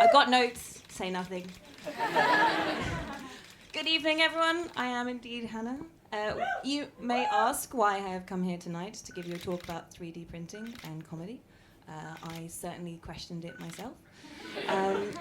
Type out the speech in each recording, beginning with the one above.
I've got notes, say nothing. Good evening, everyone. I am indeed Hannah. You may ask why I have come here tonight to give you a talk about 3D printing and comedy. I certainly questioned it myself.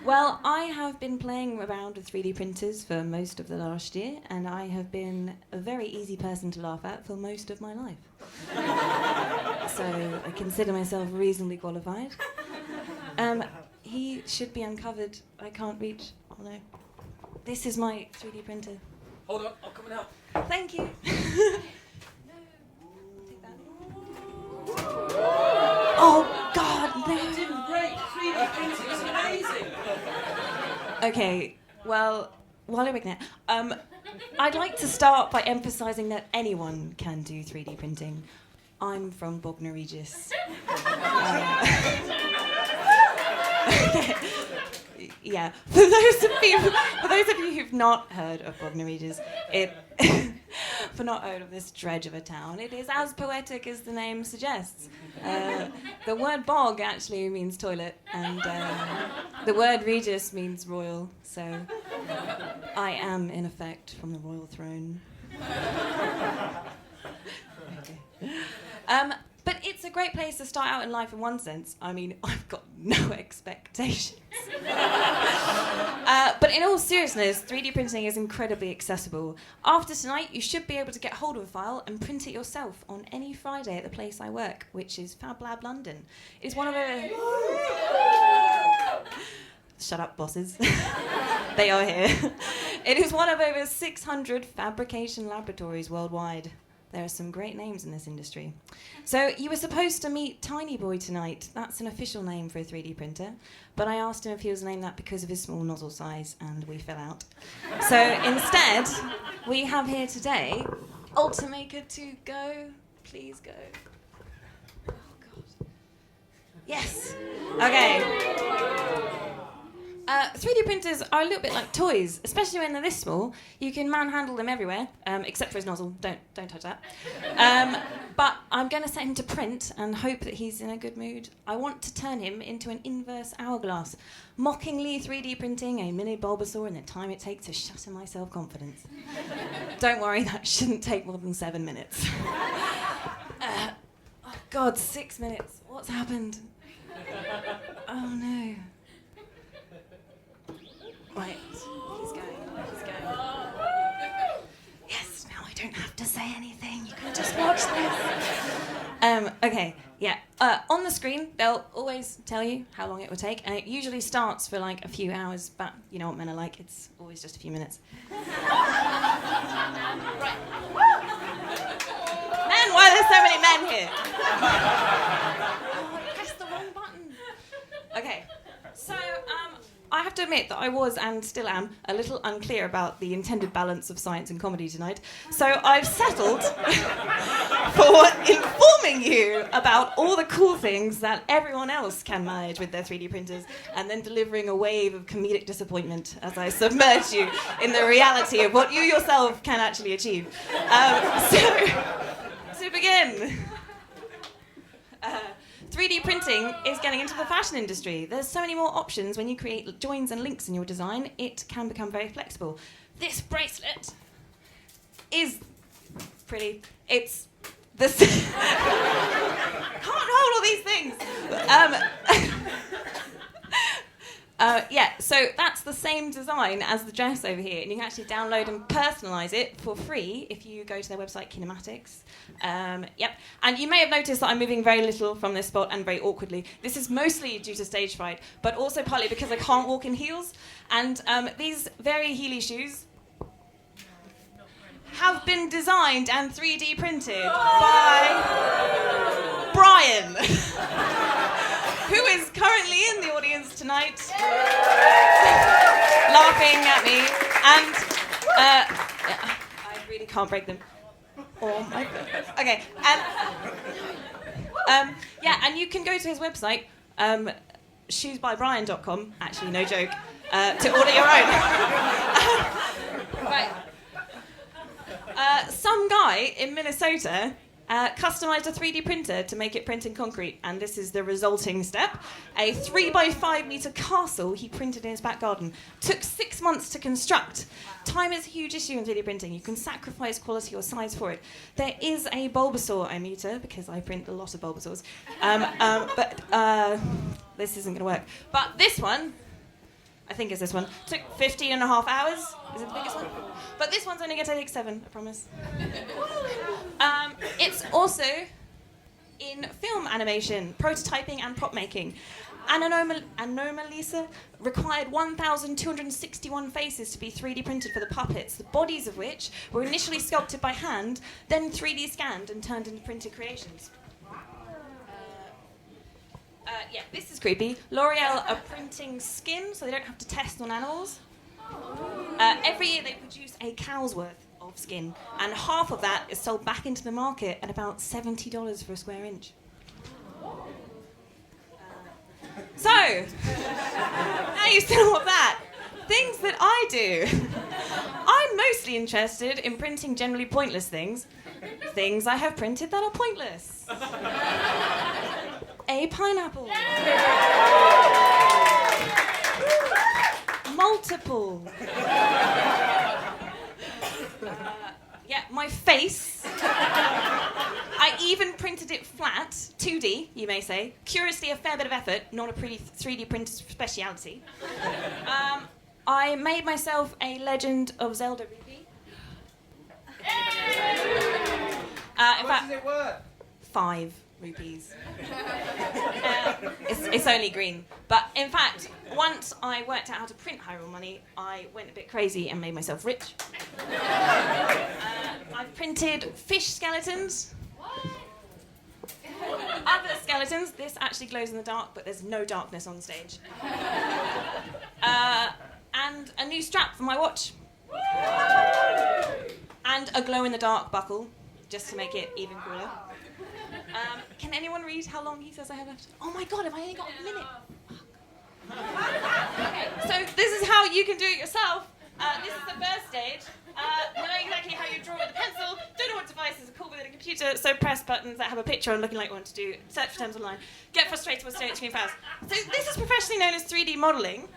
Well, I have been playing around with 3D printers for most of the last year, and I have been a very easy person to laugh at for most of my life. So I consider myself reasonably qualified. He should be uncovered. I can't reach. Oh no. This is my 3D printer. Hold on, I'm coming out. Thank you. Take that. Oh God, no. It didn't break. 3D printing is amazing. Okay, well, while you're making it, I'd like to start by emphasising that anyone can do 3D printing. I'm from Bognor Regis. Okay. Yeah, for those of you who've not heard of Bognor Regis, for not heard of this dredge of a town, it is as poetic as the name suggests. The word bog actually means toilet, and the word Regis means royal, so I am, in effect, from the royal throne. Okay. But it's a great place to start out in life in one sense. I mean, I've got no expectations. But in all seriousness, 3D printing is incredibly accessible. After tonight, you should be able to get hold of a file and print it yourself on any Friday at the place I work, which is Fab Lab London. It's one of a... Shut up, bosses. They are here. It is one of over 600 fabrication laboratories worldwide. There are some great names in this industry. So you were supposed to meet Tiny Boy tonight. That's an official name for a 3D printer. But I asked him if he was named that because of his small nozzle size, and we fell out. So instead, we have here today Ultimaker to go. Please go. Oh, God. Yes. Okay. 3D printers are a little bit like toys, especially when they're this small. You can manhandle them everywhere, except for his nozzle. Don't touch that. But I'm going to set him to print and hope that he's in a good mood. I want to turn him into an inverse hourglass, mockingly 3D printing a mini Bulbasaur in the time it takes to shatter my self-confidence. Don't worry, that shouldn't take more than 7 minutes. Oh God, 6 minutes. What's happened? Oh no. Right, he's going. Yes, now I don't have to say anything. You can just watch this. Okay, yeah. On the screen, they'll always tell you how long it will take, and it usually starts for like a few hours, but you know what men are like, it's always just a few minutes. Right. Man, why are there so many men here? Oh, I pressed the wrong button. Okay, so, I have to admit that I was, and still am, a little unclear about the intended balance of science and comedy tonight. So I've settled for informing you about all the cool things that everyone else can manage with their 3D printers, and then delivering a wave of comedic disappointment as I submerge you in the reality of what you yourself can actually achieve. So, to begin... 3D printing is getting into the fashion industry. There's so many more options when you create joins and links in your design. It can become very flexible. This bracelet is pretty. It's the... Can't hold all these things. Yeah, so that's the same design as the dress over here, and you can actually download and personalise it for free if you go to their website, Kinematics. Yep, and you may have noticed that I'm moving very little from this spot and very awkwardly. This is mostly due to stage fright, but also partly because I can't walk in heels. And these very heely shoes have been designed and 3D printed by Brian, who is currently in the audience tonight, laughing at me, and I really can't break them. Oh my goodness. Okay, yeah, and you can go to his website, shoesbybrian.com, actually, no joke, to order your own. Right. Some guy in Minnesota Customised a 3D printer to make it print in concrete, and this is the resulting step. A 3x5 metre castle he printed in his back garden. Took 6 months to construct. Time is a huge issue in 3D printing. You can sacrifice quality or size for it. There is a Bulbasaur emitter, because I print a lot of Bulbasaurs. But this isn't going to work. But this one, I think it's this one, took 15 and a half hours. Is it the biggest one? But this one's only going to take 7, I promise. It's also in film animation, prototyping and prop making. Anomalisa required 1,261 faces to be 3D printed for the puppets, the bodies of which were initially sculpted by hand, then 3D scanned and turned into printed creations. Yeah, this is creepy. L'Oreal are printing skin so they don't have to test on animals. Every year they produce a cow's worth of skin, and half of that is sold back into the market at about $70 for a square inch. So, now you still all of that. Things that I do. I'm mostly interested in printing generally pointless things. Things I have printed that are pointless. A pineapple. Multiple. Yeah, my face. I even printed it flat, 2D, you may say. Curiously, a fair bit of effort, not a pretty 3D printed speciality. I made myself a Legend of Zelda rupee. In fact, does it work? 5 rupees. It's only green. But in fact, once I worked out how to print Hyrule money, I went a bit crazy and made myself rich. I've printed fish skeletons. Other skeletons. This actually glows in the dark, but there's no darkness on stage. And a new strap for my watch. And a glow-in-the-dark buckle, just to make it even cooler. Can anyone read how long he says I have left? Oh my god, have I only got a minute? Okay, so this is how you can do it yourself. This is the first stage. Know exactly how you draw with a pencil, don't know what devices are cool with a computer, so press buttons that have a picture on looking like you want to do, search for terms online, get frustrated with staring at screen fast. So this is professionally known as 3D modelling.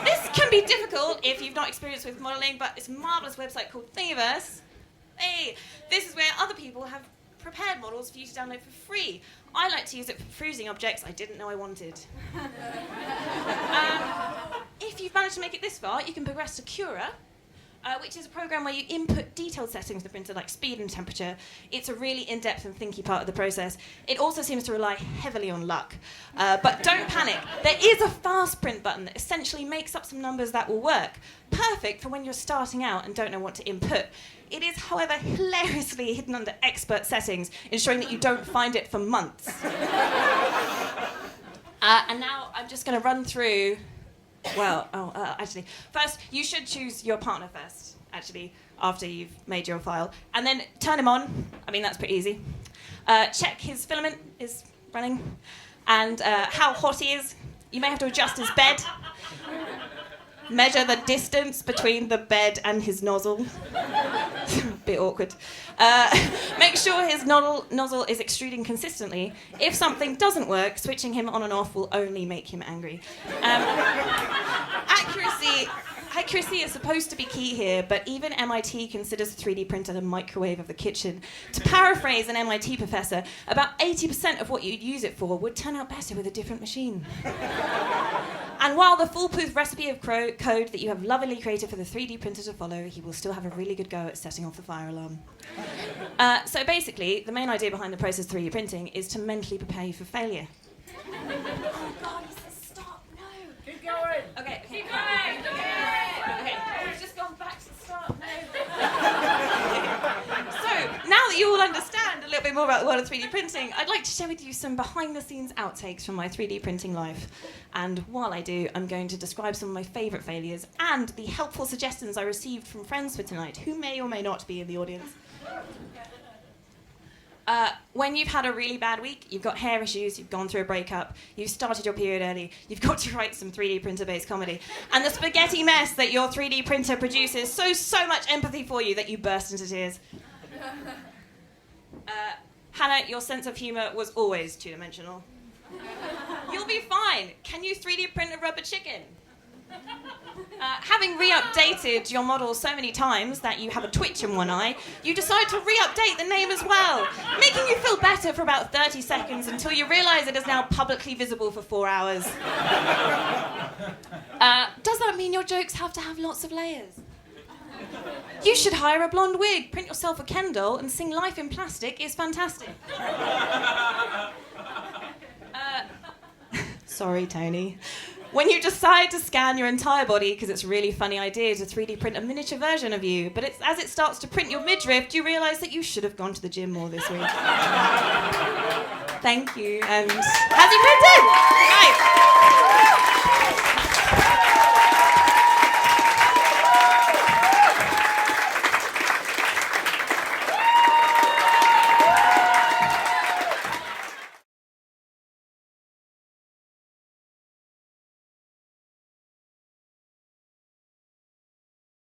This can be difficult if you've not experienced with modelling, but it's a marvellous website called Thingiverse. Hey, this is where other people have prepared models for you to download for free. I like to use it for perusing objects I didn't know I wanted. If you've managed to make it this far, you can progress to Cura, which is a program where you input detailed settings of the printer, like speed and temperature. It's a really in-depth and thinky part of the process. It also seems to rely heavily on luck. But don't panic. There is a fast print button that essentially makes up some numbers that will work. Perfect for when you're starting out and don't know what to input. It is, however, hilariously hidden under expert settings, ensuring that you don't find it for months. And now I'm just going to run through... Well, actually, first, you should choose your partner first, actually, after you've made your file. And then turn him on. I mean, that's pretty easy. Check his filament is running. And how hot he is. You may have to adjust his bed. Measure the distance between the bed and his nozzle. Bit awkward. Make sure his nozzle is extruding consistently. If something doesn't work, switching him on and off will only make him angry. Accuracy is supposed to be key here, but even MIT considers a 3D printer the microwave of the kitchen. To paraphrase an MIT professor, about 80% of what you'd use it for would turn out better with a different machine. And while the foolproof recipe of code that you have lovingly created for the 3D printer to follow, he will still have a really good go at setting off the fire alarm. So basically, the main idea behind the process of 3D printing is to mentally prepare you for failure. Oh God, he says stop, no. Keep going. Okay. Keep going. Okay, we've just gone back to the start, no. So, now that you all understand a little bit more about the world of 3D printing, I'd like to share with you some behind-the-scenes outtakes from my 3D printing life. And while I do, I'm going to describe some of my favourite failures and the helpful suggestions I received from friends for tonight, who may or may not be in the audience. When you've had a really bad week, you've got hair issues, you've gone through a breakup, you've started your period early, you've got to write some 3D printer-based comedy, and the spaghetti mess that your 3D printer produces so much empathy for you that you burst into tears. Hannah, your sense of humour was always two-dimensional. You'll be fine. Can you 3D print a rubber chicken? Having re-updated your model so many times that you have a twitch in one eye, you decide to re-update the name as well, making you feel better for about 30 seconds until you realise it is now publicly visible for 4 hours. Does that mean your jokes have to have lots of layers? You should hire a blonde wig, print yourself a Ken doll, and sing Life in Plastic is fantastic. Sorry, Tony. When you decide to scan your entire body, because it's a really funny idea to 3D print a miniature version of you, but as it starts to print your midriff, you realise that you should have gone to the gym more this week. Thank you, and has he printed? Right.